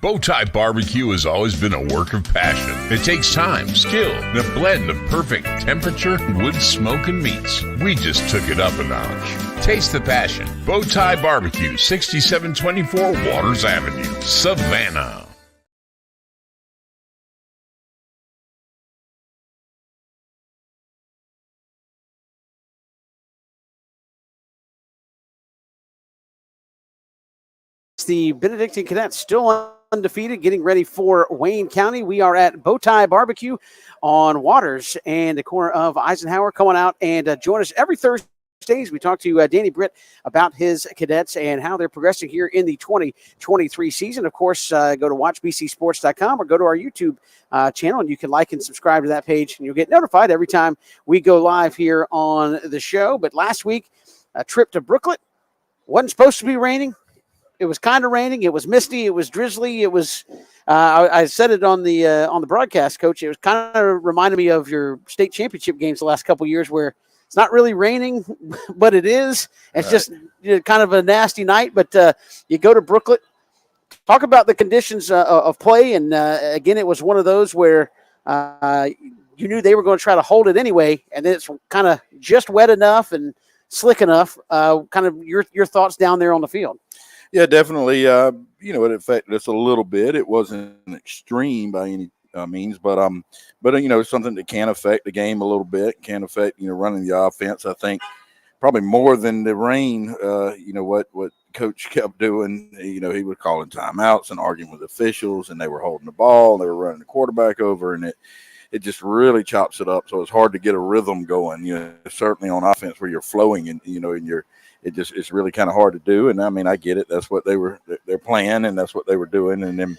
Bowtie Barbecue has always been a work of passion. It takes time, skill, and a blend of perfect temperature, wood, smoke, and meats. We just took it up a notch. Taste the passion. Bowtie Barbecue, 6724 Waters Avenue, Savannah. The Benedictine Cadets still undefeated, getting ready for Wayne County. We are at Bowtie Barbecue on Waters and the corner of Eisenhower. Coming out and join us every Thursdays. We talk to Danny Britt about his cadets and how they're progressing here in the 2023 season. Of course, go to watchbcsports.com or go to our YouTube channel, and you can like and subscribe to that page, and you'll get notified every time we go live here on the show. But last week, a trip to Brooklet. Wasn't supposed to be raining. It was kind of raining. It was misty. It was drizzly. It was. I said it on the broadcast, Coach. It was kind of reminded me of your state championship games the last couple of years, where it's not really raining, but it is. It's just kind of a nasty night. But you go to Brooklet. Talk about the conditions of play, and again, it was one of those where you knew they were going to try to hold it anyway, and then it's kind of just wet enough and slick enough. Kind of your thoughts down there on the field. Yeah, definitely. It affected us a little bit. It wasn't extreme by any means, but something that can affect the game a little bit, can affect, running the offense. I think probably more than the rain, what Coach kept doing, he was calling timeouts and arguing with officials, and they were holding the ball, they were running the quarterback over, and it just really chops it up. So it's hard to get a rhythm going, certainly on offense where you're flowing and, it's really kind of hard to do. And I mean, I get it. That's what they're playing, and that's what they were doing. And then,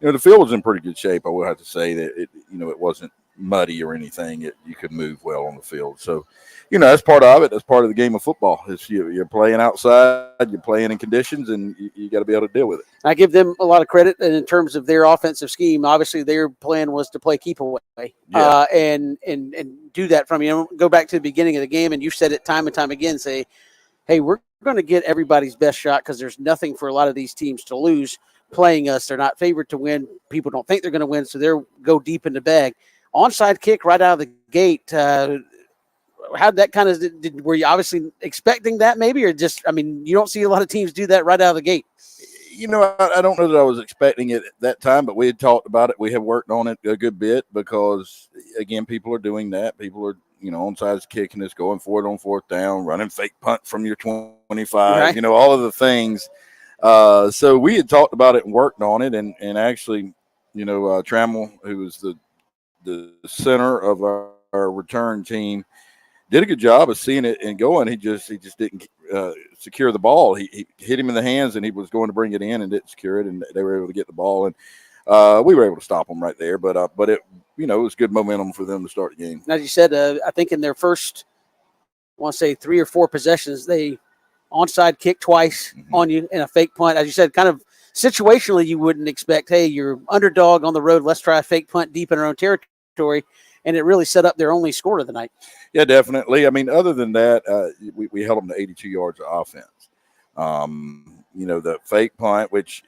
the field was in pretty good shape. I will have to say that it wasn't muddy or anything. You could move well on the field. So, that's part of it. That's part of the game of football. Is you're playing outside, you're playing in conditions, and you got to be able to deal with it. I give them a lot of credit in terms of their offensive scheme. Obviously, their plan was to play keep away, and do that from go back to the beginning of the game, and you said it time and time again. Say, hey, we're going to get everybody's best shot because there's nothing for a lot of these teams to lose playing us. They're not favored to win. People don't think they're going to win, so they'll go deep in the bag. Onside kick right out of the gate. How did that kind of – were you obviously expecting that maybe, or just – you don't see a lot of teams do that right out of the gate. I don't know that I was expecting it at that time, but we had talked about it. We have worked on it a good bit because, again, people are doing that. People are, onside kicking us, going for it on fourth down, running fake punt from your 25, right. All of the things. So we had talked about it and worked on it. And actually, Trammell, who was the center of our return team, did a good job of seeing it and going. He just didn't secure the ball. He hit him in the hands, and he was going to bring it in and didn't secure it, and they were able to get the ball. And we were able to stop them right there. But it was good momentum for them to start the game. As you said, I think in their first, I want to say 3 or 4 possessions, they onside kick twice on you and a fake punt. As you said, kind of situationally, you wouldn't expect, hey, you're underdog on the road. Let's try a fake punt deep in our own territory. And it really set up their only score of the night. Yeah, definitely. Other than that, we held them to 82 yards of offense. The fake punt, which,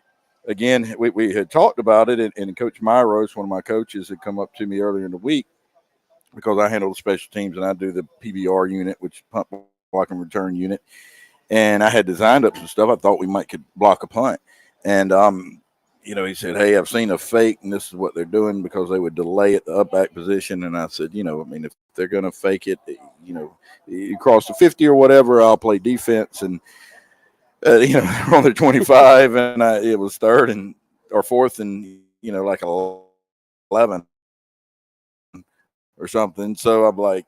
again, we had talked about it, and Coach Myros, one of my coaches, had come up to me earlier in the week because I handle the special teams and I do the PBR unit, which punt, block, and return unit. And I had designed up some stuff. I thought we could block a punt. And he said, hey, I've seen a fake, and this is what they're doing because they would delay at the up back position. And I said, if they're going to fake it, you cross the 50 or whatever, I'll play defense. And, they're on their 25, and it was third or fourth and, like 11 or something. So I'm like,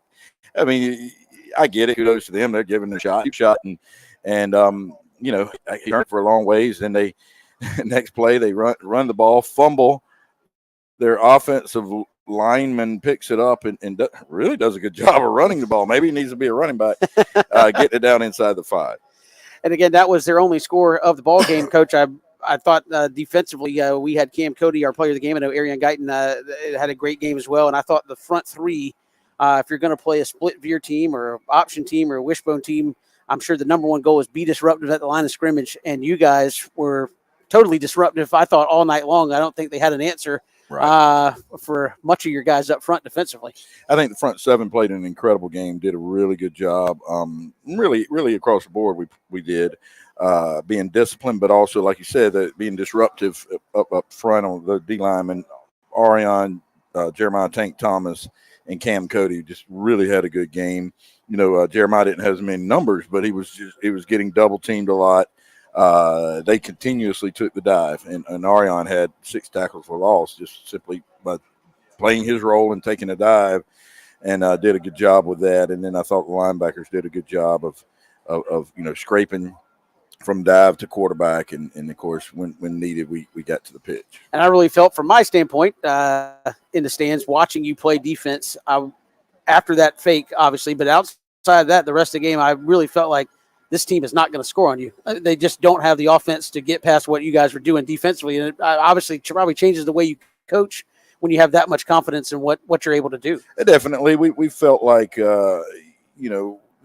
I get it. Kudos to them. They're giving their shot. And I turned for a long ways, and they – next play, they run the ball, fumble. Their offensive lineman picks it up and really does a good job of running the ball. Maybe he needs to be a running back, getting it down inside the 5. And again, that was their only score of the ball game, Coach. I thought defensively we had Cam Cody, our player of the game. I know Arian Guyton had a great game as well. And I thought the front 3, if you're going to play a split veer team or option team or a wishbone team, I'm sure the number one goal is be disruptive at the line of scrimmage. And you guys were totally disruptive. I thought all night long. I don't think they had an answer for much of your guys up front defensively. I think the front seven played an incredible game, did a really good job. Really across the board, we did. Being disciplined, but also, like you said, being disruptive up front on the D lineman, Arion, Jeremiah Tank Thomas, and Cam Cody just really had a good game. Jeremiah didn't have as many numbers, but he was getting double teamed a lot. They continuously took the dive, and Arion had 6 tackles for loss just simply by playing his role and taking a dive, and did a good job with that. And then I thought the linebackers did a good job of scraping from dive to quarterback, and of course when needed we got to the pitch. And I really felt, from my standpoint, in the stands watching you play defense, after that fake, obviously, but outside of that, the rest of the game, I really felt like this team is not going to score on you. They just don't have the offense to get past what you guys were doing defensively. And it obviously probably changes the way you coach when you have that much confidence in what you're able to do. Definitely. We felt like, they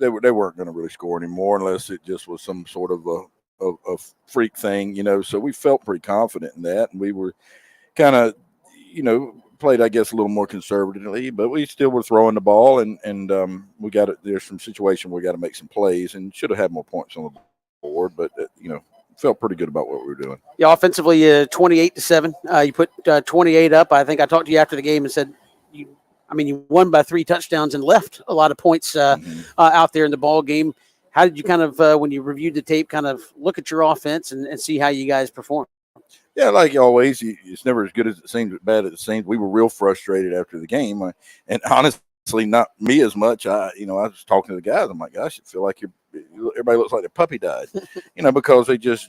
weren't going to really score anymore unless it just was some sort of a freak thing, So we felt pretty confident in that. And we were kind of, played, I guess, a little more conservatively, but we still were throwing the ball, and we got it. There's some situation where we got to make some plays, and should have had more points on the board, but felt pretty good about what we were doing. Yeah, offensively, 28-7. You put 28 up. I think I talked to you after the game and said you won by 3 touchdowns and left a lot of points out there in the ball game. How did you kind of, when you reviewed the tape, kind of look at your offense and see how you guys perform? Yeah, like always, it's never as good as it seems, as bad as it seems. We were real frustrated after the game, and honestly, not me as much. I was talking to the guys. I'm like, gosh, I feel like everybody looks like their puppy died, because they just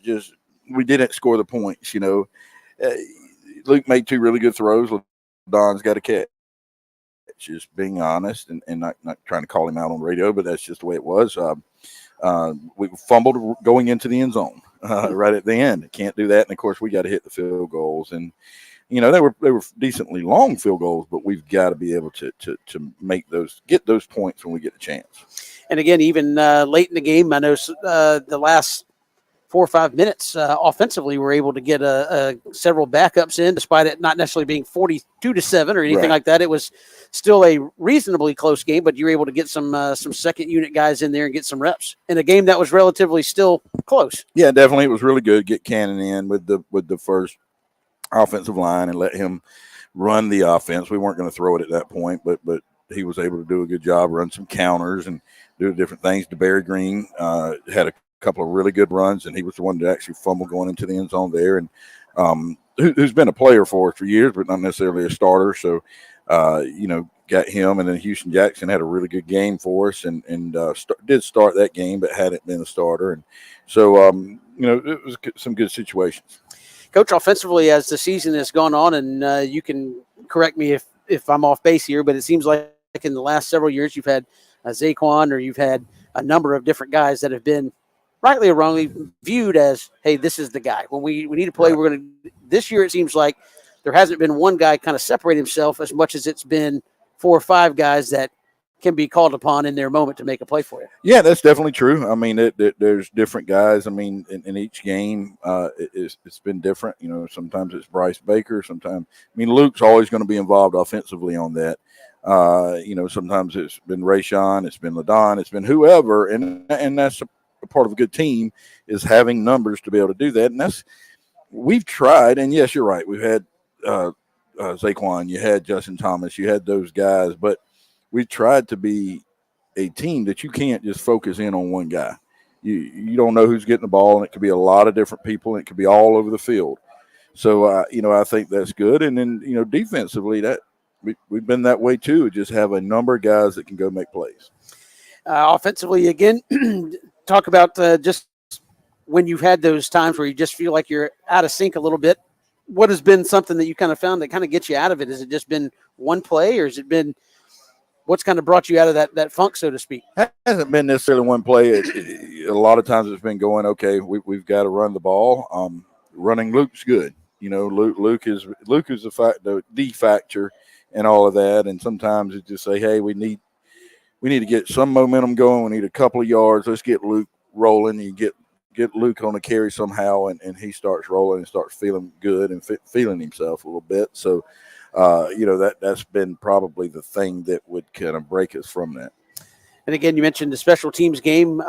we didn't score the points. Luke made 2 really good throws. Don's got a catch. Just being honest and not trying to call him out on the radio, but that's just the way it was. We fumbled going into the end zone. Right at the end, can't do that, and of course we got to hit the field goals, and they were decently long field goals, but we've got to be able to get those points when we get a chance. And again, even late in the game, I know the last 4 or 5 minutes offensively, we're able to get several backups in, despite it not necessarily being 42-7 or anything like that. It was still a reasonably close game, but you were able to get some second unit guys in there and get some reps in a game that was relatively still close. Yeah, definitely, it was really good. Get Cannon in with the first offensive line and let him run the offense. We weren't going to throw it at that point, but he was able to do a good job, run some counters and do different things. DeBerry Green had a couple of really good runs, and he was the one that actually fumbled going into the end zone there, and who's been a player for us for years, but not necessarily a starter. So, got him, and then Houston Jackson had a really good game for us, and did start that game, but hadn't been a starter, and so it was some good situations. Coach, offensively, as the season has gone on, and you can correct me if I'm off base here, but it seems like in the last several years you've had Zaquan, or you've had a number of different guys that have been rightly or wrongly viewed as, hey, this is the guy. When we need to play, we're going to – this year it seems like there hasn't been one guy kind of separate himself as much as it's been 4 or 5 guys that can be called upon in their moment to make a play for you. Yeah, that's definitely true. I mean, there's different guys. I mean, in each game, it's been different. Sometimes it's Bryce Baker. Sometimes – I mean, Luke's always going to be involved offensively on that. Sometimes it's been Rayshawn, it's been LaDon, it's been whoever, and that's a part of a good team is having numbers to be able to do that. And we've tried, and yes, you're right. We've had Zaquan, you had Justin Thomas, you had those guys, but we've tried to be a team that you can't just focus in on one guy. You don't know who's getting the ball, and it could be a lot of different people, and it could be all over the field. So, I think that's good. And then, defensively, that we've been that way too, just have a number of guys that can go make plays. Offensively, again, talk about just when you've had those times where you just feel like you're out of sync a little bit. What has been something that you kind of found that kind of gets you out of it? Has it just been one play, or has it been what's kind of brought you out of that funk, so to speak? It hasn't been necessarily one play. A lot of times it's been going, okay, we've got to run the ball. Running Luke's good. Luke is the factor and all of that. And sometimes it's just say, hey, we need to get some momentum going. We need a couple of yards. Let's get Luke rolling and get get Luke on a carry somehow, and he starts rolling and starts feeling good and feeling himself a little bit. So, that's been probably the thing that would kind of break us from that. And again, you mentioned the special teams game,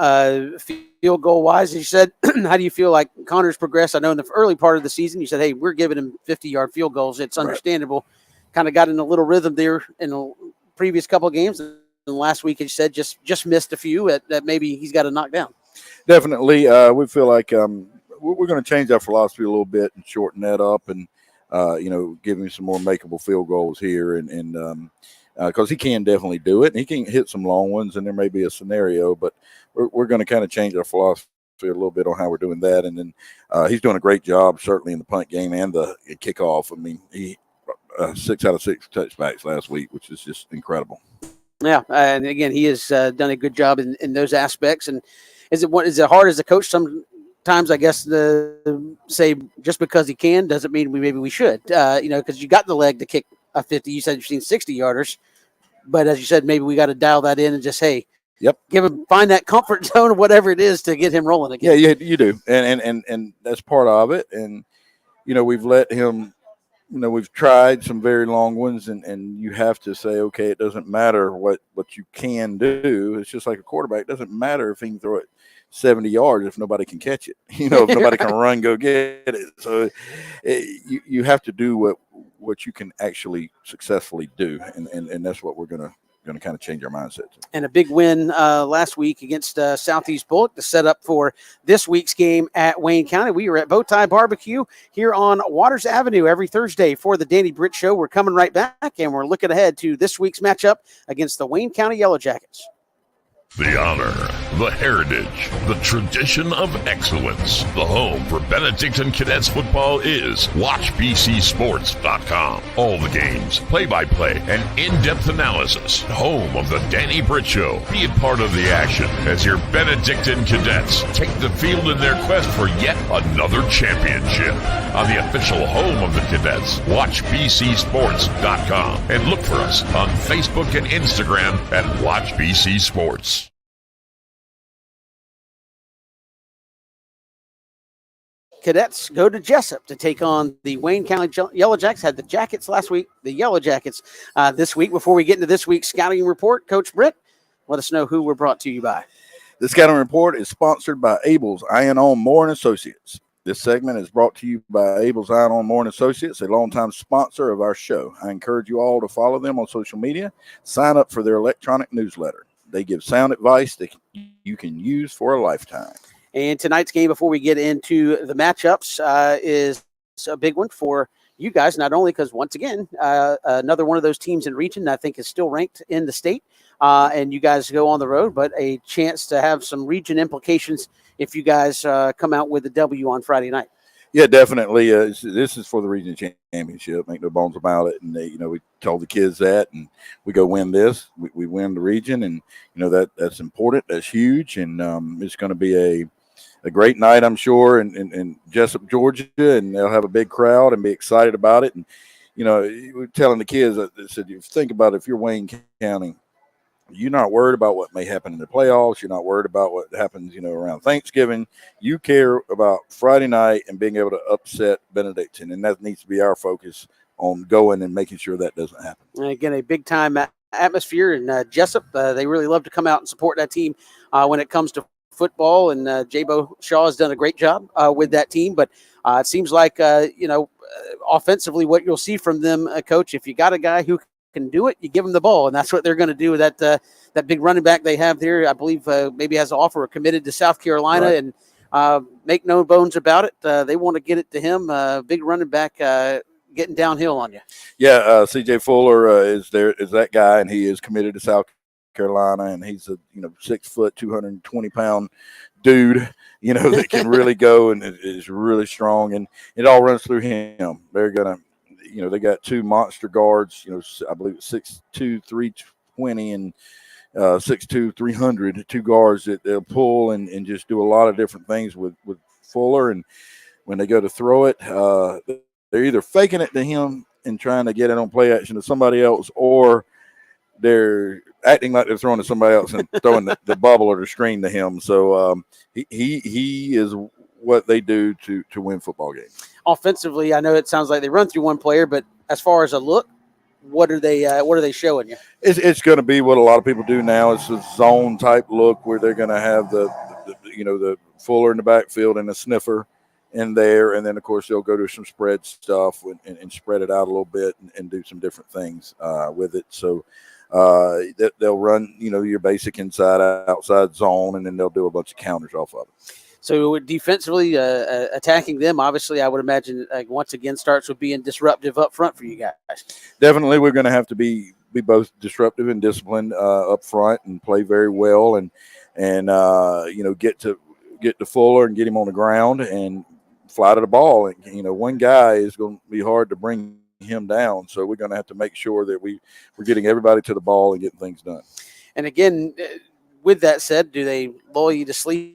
field goal wise. As you said, how do you feel like Connor's progressed? I know in the early part of the season, you said, hey, we're giving him 50-yard field goals. It's understandable. Right. Kind of got in a little rhythm there in the previous couple of games. And last week, as you said, just missed a few that maybe he's got to knock down. Definitely. We feel like we're going to change our philosophy a little bit and shorten that up and, give him some more makeable field goals here. And because he can definitely do it. And he can hit some long ones, and there may be a scenario, but we're going to kind of change our philosophy a little bit on how we're doing that. And then he's doing a great job, certainly in the punt game and the kickoff. I mean, he 6 out of 6 touchbacks last week, which is just incredible. Yeah, and again, he has done a good job in those aspects. And is it hard as a coach sometimes, I guess, to say just because he can doesn't mean maybe we should, because you got the leg to kick a 50. You said you've seen 60-yarders. But as you said, maybe we got to dial that in and just, hey, find that comfort zone or whatever it is to get him rolling again. Yeah, you do. And that's part of it. And, we've let him, we've tried some very long ones, and you have to say, okay, it doesn't matter what you can do. It's just like a quarterback. It doesn't matter if he can throw it 70 yards if nobody can catch it, if nobody can run, go get it. So you have to do what you can actually successfully do. And that's what we're going to kind of change our mindset to. And a big win last week against Southeast Bullock to set up for this week's game at Wayne County. We are at Bowtie Barbecue here on Waters Avenue every Thursday for the Danny Britt Show. We're coming right back, and we're looking ahead to this week's matchup against the Wayne County Yellow Jackets. The honor, the heritage, the tradition of excellence. The home for Benedictine Cadets football is WatchBCSports.com. All the games, play-by-play, and in-depth analysis. Home of the Danny Britt Show. Be a part of the action as your Benedictine Cadets take the field in their quest for yet another championship. On the official home of the Cadets, WatchBCSports.com. And look for us on Facebook and Instagram at WatchBCSports. Cadets go to Jessup to take on the Wayne County Yellow Jackets. Had the Jackets last week, the Yellow Jackets this week. Before we get into this week's scouting report, Coach Britt, let us know who we're brought to you by. The scouting report is sponsored by Abel's Iron On Moore & Associates. This segment is brought to you by Abel's Iron On Moore & Associates, a longtime sponsor of our show. I encourage you all to follow them on social media. Sign up for their electronic newsletter. They give sound advice that you can use for a lifetime. And tonight's game, before we get into the matchups, is a big one for you guys, not only because, once again, another one of those teams in region I think is still ranked in the state, and you guys go on the road, but a chance to have some region implications if you guys come out with a W on Friday night. Yeah, definitely. This is for the region championship. Make no bones about it. And we told the kids that, and we go win this. We win the region, and that's important. That's huge, and it's going to be a great night, I'm sure, in Jessup, Georgia, and they'll have a big crowd and be excited about it. And we're telling the kids, I said, you think about it, if you're Wayne County, you're not worried about what may happen in the playoffs. You're not worried about what happens, around Thanksgiving. You care about Friday night and being able to upset Benedictine, and that needs to be our focus on going and making sure that doesn't happen. And again, a big-time atmosphere in Jessup. They really love to come out and support that team when it comes to football, and Jabo Shaw has done a great job with that team. But it seems like, offensively, what you'll see from them, Coach, if you got a guy who can do it, you give him the ball, and that's what they're going to do with that big running back they have there. I believe maybe has an offer committed to South Carolina, right. And make no bones about it. They want to get it to him. Big running back getting downhill on you. Yeah, C.J. Fuller is that guy, and he is committed to South Carolina, and he's a 6 foot, 220-pound dude, that can really go and is really strong, and it all runs through him. They're gonna, they got 2 monster guards, I believe it's 6'2", 320, and 6'2", 300, 2 guards that they'll pull and just do a lot of different things with Fuller. And when they go to throw it, they're either faking it to him and trying to get it on play action to somebody else, or they're acting like they're throwing to somebody else and throwing the bubble or the screen to him. So he is what they do to win football games. Offensively, I know it sounds like they run through one player, but as far as a look, what are they showing you? It's going to be what a lot of people do now. It's a zone type look where they're going to have the fuller in the backfield and a sniffer in there, and then of course they'll go to some spread stuff and spread it out a little bit and do some different things with it. So they'll run your basic inside outside zone, and then they'll do a bunch of counters off of it. So defensively, attacking them, obviously, I would imagine once again starts with being disruptive up front for you guys. Definitely, we're going to have to be both disruptive and disciplined up front and play very well and get to Fuller and get him on the ground and fly to the ball. And one guy is going to be hard to bring him down, so we're going to have to make sure that we're getting everybody to the ball and getting things done. And again, with that said, do they lull you to sleep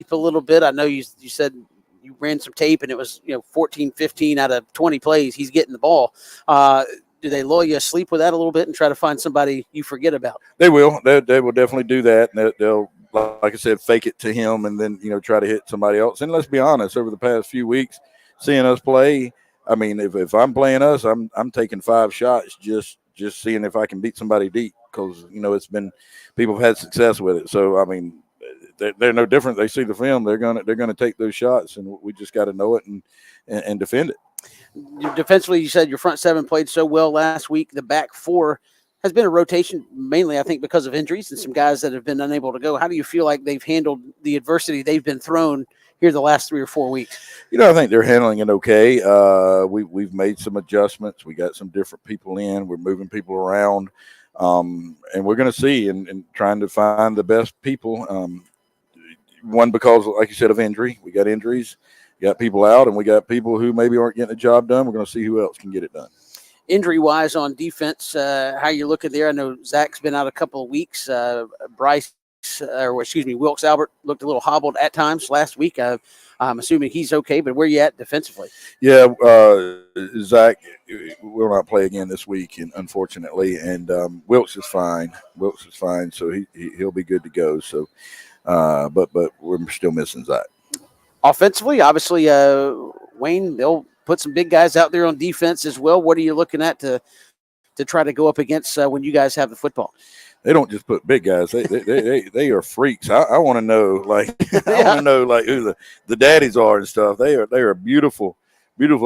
a little bit? I know you said you ran some tape and it was 14, 15 out of 20 plays he's getting the ball. Do they lull you asleep with that a little bit and try to find somebody you forget about? They will. They will definitely do that. And they'll, like I said, fake it to him and then try to hit somebody else. And let's be honest, over the past few weeks, seeing us play, I mean, if I'm playing us, I'm taking 5 shots just seeing if I can beat somebody deep because it's been people have had success with it. So I mean, they're no different. They see the film, they're gonna take those shots, and we just got to know it and defend it. Defensively, you said your front 7 played so well last week. The back 4 has been a rotation, mainly I think because of injuries and some guys that have been unable to go. How do you feel like they've handled the adversity they've been thrown here the last 3 or 4 weeks? I think they're handling it okay. We've made some adjustments. We got some different people in. We're moving people around, and we're going to see and trying to find the best people. One, because, like you said, of injury. We got injuries, got people out, and we got people who maybe aren't getting the job done. We're going to see who else can get it done. Injury-wise on defense, how you looking there? I know Zach's been out a couple of weeks. Wilkes Albert looked a little hobbled at times last week. I'm assuming he's okay, but where you at defensively? Yeah, Zach will not play again this week, unfortunately, and Wilkes is fine. So he'll be good to go. So, but we're still missing Zach. Offensively, obviously, Wayne, they'll put some big guys out there on defense as well. What are you looking at to try to go up against when you guys have the football? They don't just put big guys. They are freaks. I want to know who the daddies are and stuff. They are beautiful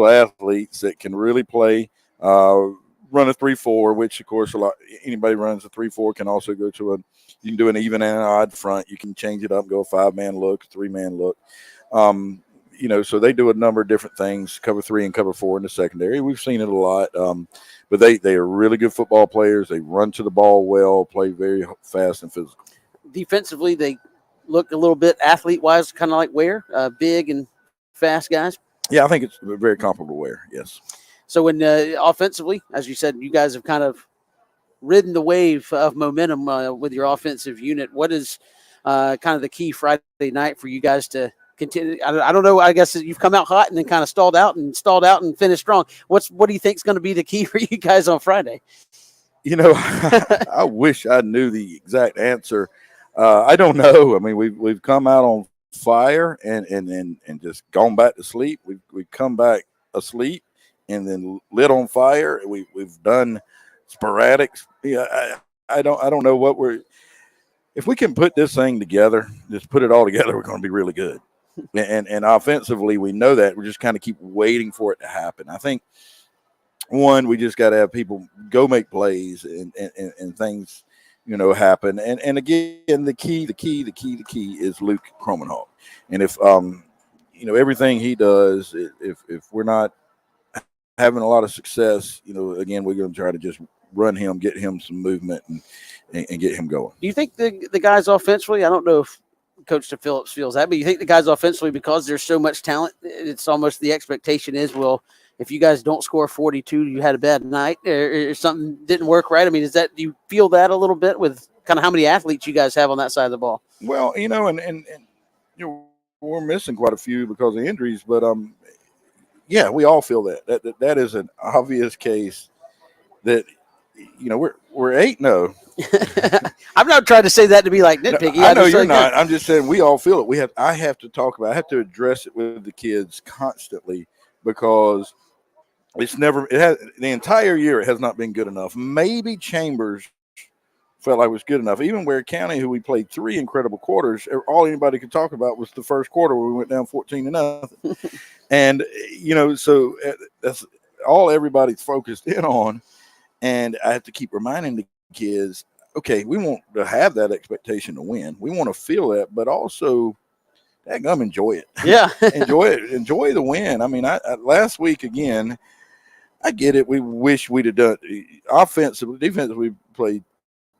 athletes that can really play. Run a 3-4, which of course anybody runs a 3-4 can also go to you can do an even and an odd front. You can change it up, go a 5-man look, 3-man look. So they do a number of different things, cover 3 and cover 4 in the secondary. We've seen it a lot. But they are really good football players. They run to the ball well, play very fast and physical. Defensively, they look a little bit athlete-wise, kind of like Ware, big and fast guys. Yeah, I think it's very comparable to Ware, yes. So when offensively, as you said, you guys have kind of ridden the wave of momentum with your offensive unit. What is kind of the key Friday night for you guys to continue? I don't know. I guess you've come out hot and then kind of stalled out and finished strong. What do you think is going to be the key for you guys on Friday? I wish I knew the exact answer. I don't know. I mean, we've come out on fire and just gone back to sleep. We've come back asleep and then lit on fire. We've done sporadics. Yeah, I don't know what if we can put this thing together, just put it all together, we're going to be really good. And offensively, we know that. We just kind of keep waiting for it to happen. I think, one, we just got to have people go make plays and things, happen. And again, the key is Luke Cromenhall. And if, everything he does, if we're not having a lot of success, again, we're going to try to just run him, get him some movement and get him going. Do you think the guys offensively, I don't know if Coach Phillips feels that, but you think the guys offensively, because there's so much talent, it's almost the expectation is, well, if you guys don't score 42, you had a bad night or something didn't work right. I mean, do you feel that a little bit with kind of how many athletes you guys have on that side of the ball? Well, and we're missing quite a few because of injuries, but yeah, we all feel that is an obvious case that we're 8-0. I'm not trying to say that to be like nitpicky. I know you're not. I'm just saying we all feel it. I have to talk about. I have to address it with the kids constantly because the entire year it has not been good enough. Maybe Chambers felt like it was good enough. Even Ware County, who we played 3 incredible quarters, all anybody could talk about was the first quarter where we went down 14-0. And, so that's all everybody's focused in on. And I have to keep reminding the kids, okay, we want to have that expectation to win. We want to feel that, but also enjoy it. Yeah. Enjoy it. Enjoy the win. I mean, I last week, again, I get it. We wish we'd have done offensively. Defensively, we played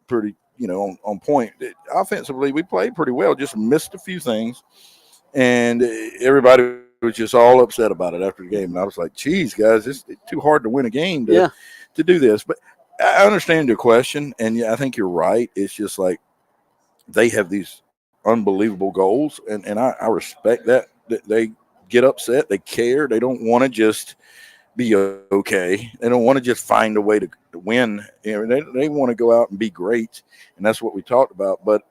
pretty, on point. Offensively, we played pretty well, just missed a few things. And everybody was just all upset about it after the game. And I was like, geez, guys, it's too hard to win a game to do this. But I understand your question, and I think you're right. It's just like they have these unbelievable goals, and I respect that they get upset. They care. They don't want to just be okay. They don't want to just find a way to win. They want to go out and be great, and that's what we talked about. But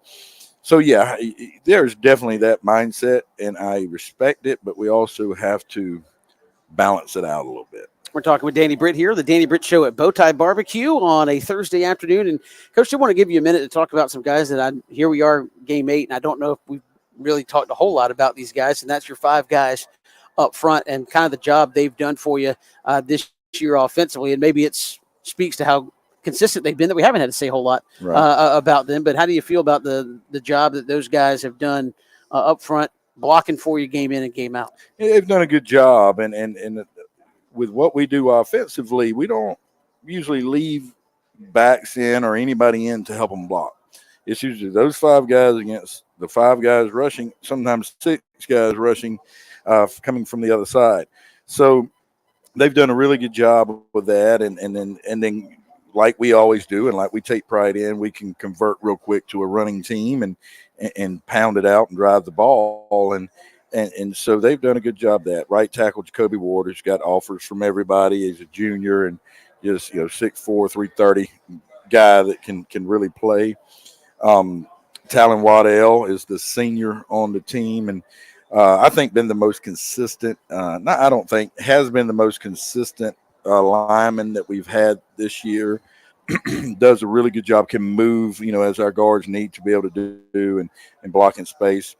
so, yeah, there's definitely that mindset, and I respect it, but we also have to balance it out a little bit. We're talking with Danny Britt here, the Danny Britt Show at Bowtie Barbecue on a Thursday afternoon. And, Coach, I want to give you a minute to talk about some guys here we are, Game 8, and I don't know if we've really talked a whole lot about these guys, and that's your 5 guys up front and kind of the job they've done for you this year offensively. And maybe it speaks to how consistent they've been that we haven't had to say a whole lot about them. But how do you feel about the job that those guys have done up front, blocking for you game in and game out? They've done a good job, and with what we do offensively, we don't usually leave backs in or anybody in to help them block. It's usually those 5 guys against the 5 guys rushing, sometimes 6 guys rushing, coming from the other side. So they've done a really good job with that, and then like we always do, and like we take pride in, we can convert real quick to a running team and pound it out and drive the ball. And so they've done a good job that. Right tackle Jacoby Ward has got offers from everybody. He's a junior and just 6'4", 330 guy that can really play. Talon Waddell is the senior on the team, and I think been the most consistent. Has been the most consistent lineman that we've had this year. Does a really good job. Can move, as our guards need to be able to do and block in space.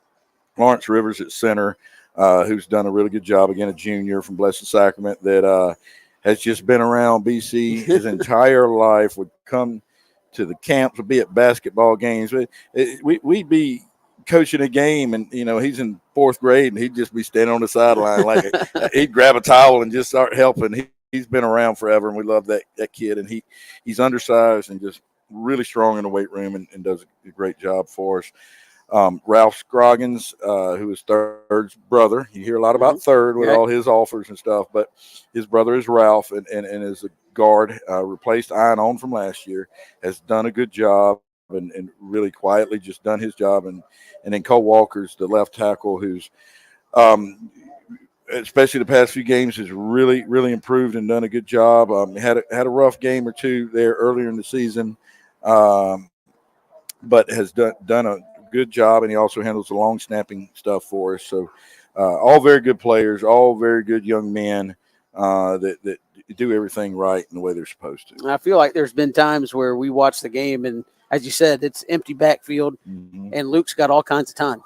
Lawrence Rivers at center, who's done a really good job. Again, a junior from Blessed Sacrament that has just been around BC his entire life, would come to the camps, would be at basketball games. We'd be coaching a game, and, he's in 4th grade, and he'd just be standing on the sideline he'd grab a towel and just start helping. He's been around forever, and we love that kid. And he's undersized and just really strong in the weight room and does a great job for us. Ralph Scroggins, who is Third's brother. You hear a lot about Third with all his offers and stuff, but his brother is Ralph, and is a guard, replaced Ian on from last year, has done a good job and really quietly just done his job. And then Cole Walker's the left tackle, who's especially the past few games has really, really improved and done a good job. Had a rough game or two there earlier in the season, but has done a good job, and he also handles the long snapping stuff for us. So all very good players, all very good young men that do everything right in the way they're supposed to. I feel like there's been times where we watch the game, and as you said, it's empty backfield, and Luke's got all kinds of time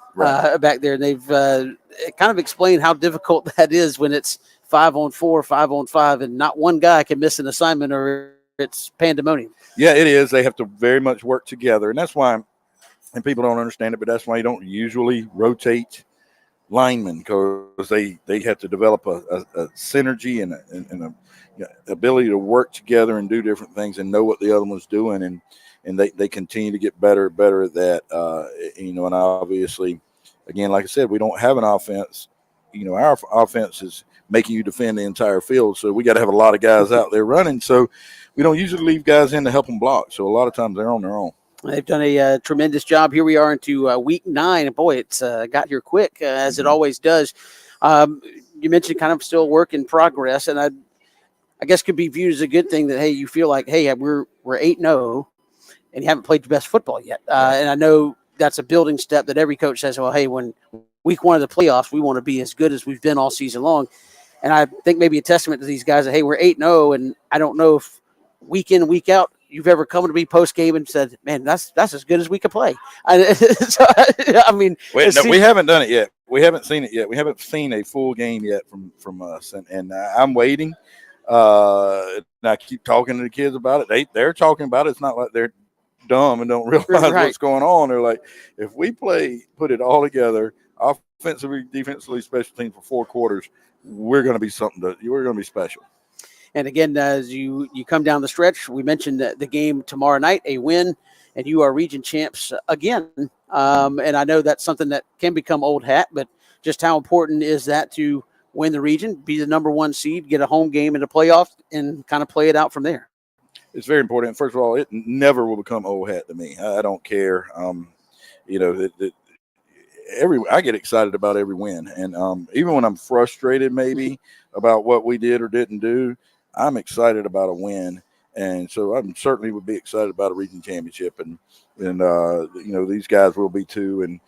back there. And they've kind of explained how difficult that is when it's 5-on-4, 5-on-5, and not one guy can miss an assignment or it's pandemonium. Yeah, it is. They have to very much work together, and that's why. And people don't understand it, but that's why you don't usually rotate linemen, because they have to develop a synergy and a ability to work together and do different things and know what the other one's doing, and they continue to get better at that. And obviously, again, like I said, we don't have an offense. Our offense is making you defend the entire field, so we got to have a lot of guys out there running. So we don't usually leave guys in to help them block. So a lot of times they're on their own. They've done a tremendous job. Here we are into week 9. Boy, it's got here quick, as it always does. You mentioned kind of still work in progress, and I guess could be viewed as a good thing that, hey, you feel like, hey, we're 8-0 and you haven't played your best football yet. And I know that's a building step that every coach says, well, hey, when week one of the playoffs, we want to be as good as we've been all season long. And I think maybe a testament to these guys that, hey, we're 8-0, and I don't know if week in, week out, you've ever come to me post-game and said, man, that's as good as we could play. I mean. We haven't done it yet. We haven't seen it yet. We haven't seen a full game yet from us. And I'm waiting. And I keep talking to the kids about it. They're talking about it. It's not like they're dumb and don't realize what's going on. They're like, if we put it all together, offensively, defensively, special teams for 4 quarters, we're going to be we're going to be special. And again, as you come down the stretch, we mentioned the game tomorrow night, a win, and you are region champs again. And I know that's something that can become old hat, but just how important is that to win the region, be the number 1 seed, get a home game in the playoffs, and kind of play it out from there? It's very important. First of all, it never will become old hat to me. I don't care. I get excited about every win. And even when I'm frustrated maybe about what we did or didn't do, I'm excited about a win. And so I certainly would be excited about a region championship. And these guys will be too. And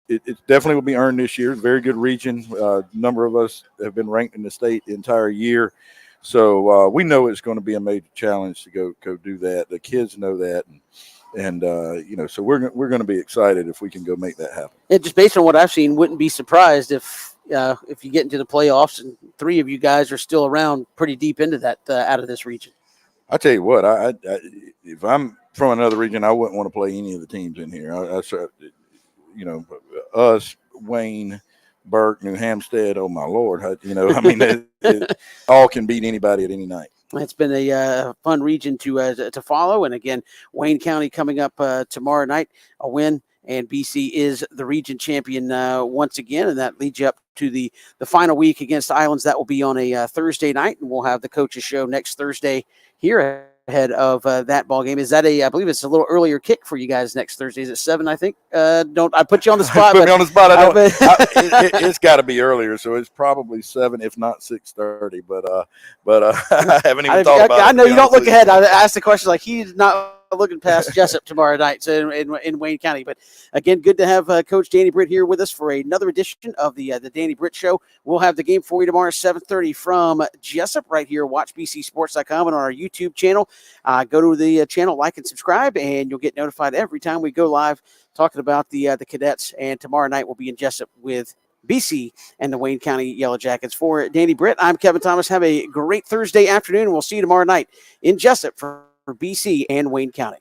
it definitely will be earned this year. Very good region. A number of us have been ranked in the state the entire year. So we know it's going to be a major challenge to go do that. The kids know that. And so we're going to be excited if we can go make that happen. And just based on what I've seen, wouldn't be surprised if you get into the playoffs and 3 of you guys are still around pretty deep into that out of this region. I tell you what, I if I'm from another region, I wouldn't want to play any of the teams in here. Us, Wayne, Burke, New Hampstead. Oh my Lord, it all can beat anybody at any night. It's been a fun region to follow. And again, Wayne County coming up tomorrow night, a win, and BC is the region champion once again. And that leads you up to the final week against Islands. That will be on a Thursday night, and we'll have the coaches show next Thursday here ahead of that ball game. Is that I believe it's a little earlier kick for you guys next Thursday. Is it 7, I think? Don't I put you on the spot? Put me on the spot. It's got to be earlier, so it's probably 7, if not 6:30. But I haven't even thought about it. I know you don't look ahead. I asked the question like he's not looking past Jessup tomorrow night, so in Wayne County. But again, good to have Coach Danny Britt here with us for another edition of the Danny Britt Show. We'll have the game for you tomorrow, 7:30 from Jessup right here. WatchBCSports.com and on our YouTube channel. Go to the channel, like and subscribe, and you'll get notified every time we go live talking about the cadets. And tomorrow night we'll be in Jessup with BC and the Wayne County Yellow Jackets. For Danny Britt, I'm Kevin Thomas. Have a great Thursday afternoon, and we'll see you tomorrow night in Jessup for BC and Wayne County.